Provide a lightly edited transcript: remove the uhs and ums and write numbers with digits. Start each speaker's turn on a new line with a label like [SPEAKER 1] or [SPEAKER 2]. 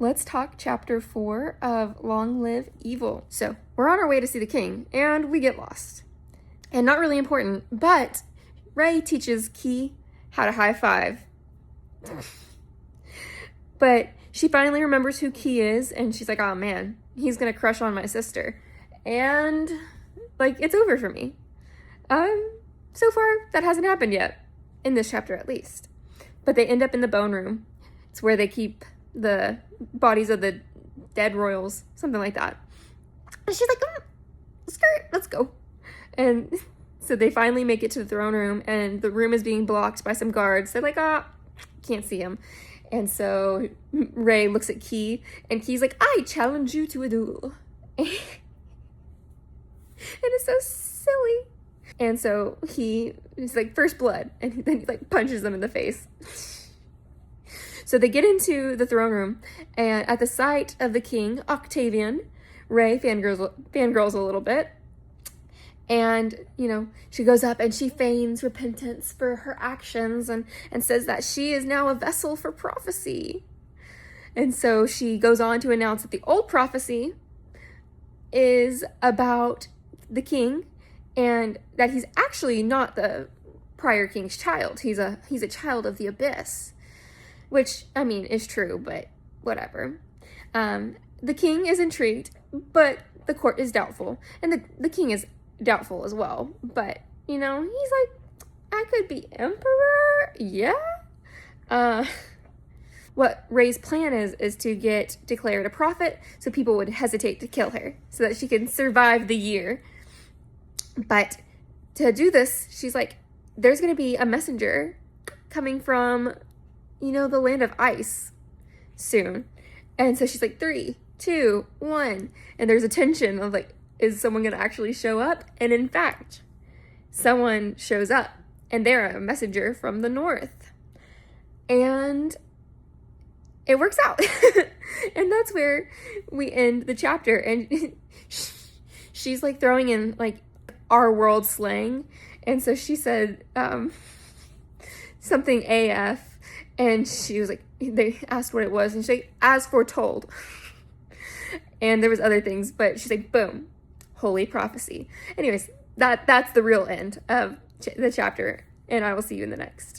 [SPEAKER 1] let's talk chapter 4 of Long Live Evil. So we're on our way to see the king, and we get lost. And not really important, but Rey teaches Key how to high five. But she finally remembers who Key is, and she's like, oh man, he's gonna crush on my sister. And, like, it's over for me. So far, that hasn't happened yet. In this chapter, at least. But they end up in the bone room. It's where they keep the bodies of the dead royals, something like that. And she's like, skirt, let's go. And so they finally make it to the throne room, and the room is being blocked by some guards. They're like, can't see him. And so Rey looks at Key, and Key's like, I challenge you to a duel. And it's so silly. And so he's like, first blood, and then he like punches them in the face. So they get into the throne room, and at the sight of the king, Octavian, Rey fangirls a little bit. And, you know, she goes up and she feigns repentance for her actions and says that she is now a vessel for prophecy. And so she goes on to announce that the old prophecy is about the king and that he's actually not the prior king's child. He's a child of the abyss, which, I mean, is true, but whatever. The king is intrigued, but the court is doubtful. And the king is doubtful as well, but you know, he's like, I could be emperor, yeah. What Rey's plan is to get declared a prophet, so people would hesitate to kill her, so that she can survive the year. But to do this, she's like, there's gonna be a messenger coming from, you know, the land of ice soon, and so she's like, 3, 2, 1, and there's a tension of like, is someone going to actually show up? And in fact, someone shows up, and they're a messenger from the north. And it works out. And that's where we end the chapter. And she's like throwing in like our world slang. And so she said something AF. And she was like, they asked what it was. And she's like, as foretold. And there was other things, but she's like, boom. Holy prophecy. Anyways, that's the real end of the chapter, and I will see you in the next.